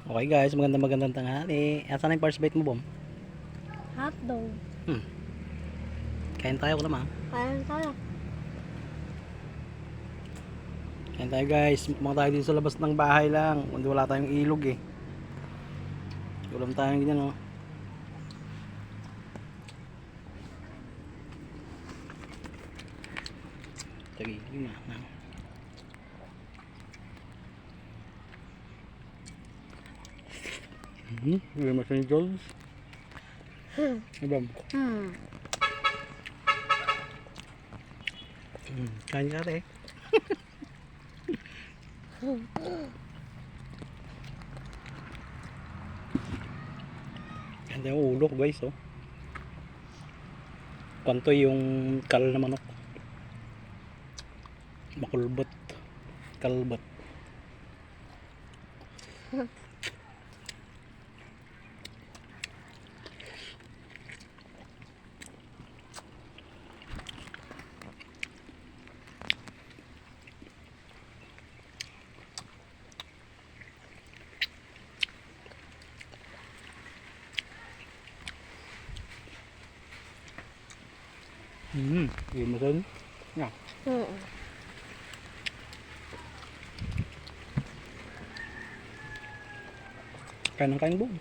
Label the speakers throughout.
Speaker 1: Okay guys, magandang tanghali. Asan na yung first bite mo, Bom?
Speaker 2: Hotdog.
Speaker 1: Kain tayo ko naman.
Speaker 2: Kain tayo.
Speaker 1: Kain tayo guys. Mga tayo dito sa labas ng bahay lang. Hindi wala tayong ilog eh. Ulam tayo ganyan oh. Tagi, yun na. Hindi mo siya ni Jules. Bom. Kain ka rin. Ganda yung ulo ko guys oh. Kanto yung kal na manok. Makulbot. Kalbot. Yun mo dun. Yeah. Kain ng kain Bom.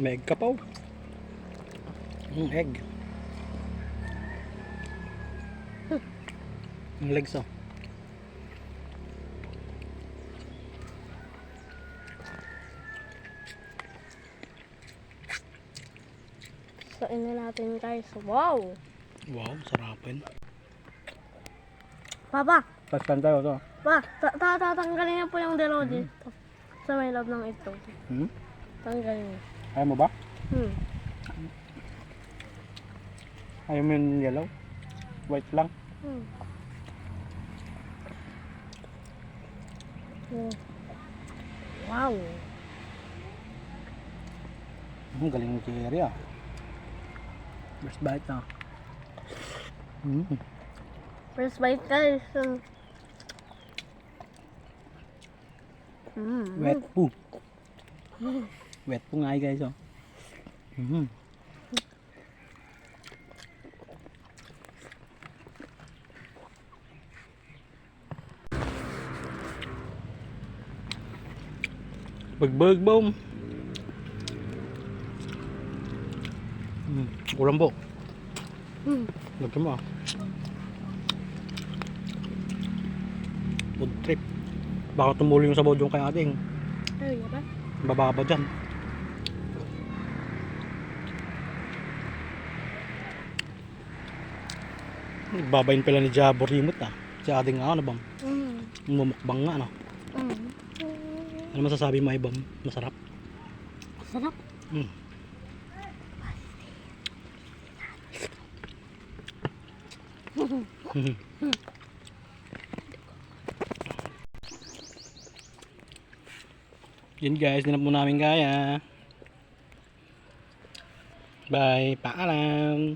Speaker 1: May egg ka pa oh. Egg. Yung legs oh.
Speaker 2: Sain na natin guys. Wow!
Speaker 1: Wow, sarapin.
Speaker 2: Papa!
Speaker 1: Paskan tayo to.
Speaker 2: Pa! Tatanggalin niyo po yung dilaw dito. Sa may loob ng ito. Tanggalin niyo.
Speaker 1: Ayaw mo ba? Ayaw mo yung yellow? White lang?
Speaker 2: Wow!
Speaker 1: Galing ng cherry ah. First bite na.
Speaker 2: First bite guys.
Speaker 1: Wet po. Wet po nga guys oh. Bagbag Bom. Ulam po. Lagyan mo ah. Food trip. Baka tumulo yung sabaw dyan kay ating.
Speaker 2: Ay, ba?
Speaker 1: Bababa dyan. Babayin pala ni Jabor Rimot ah. Si ating nga ano Bam. Mumukbang nga ano. Ano masasabi mo ay Bam? Masarap?
Speaker 2: Sarap.
Speaker 1: Yun guys, dinap mo namin kaya. Bye, paalam.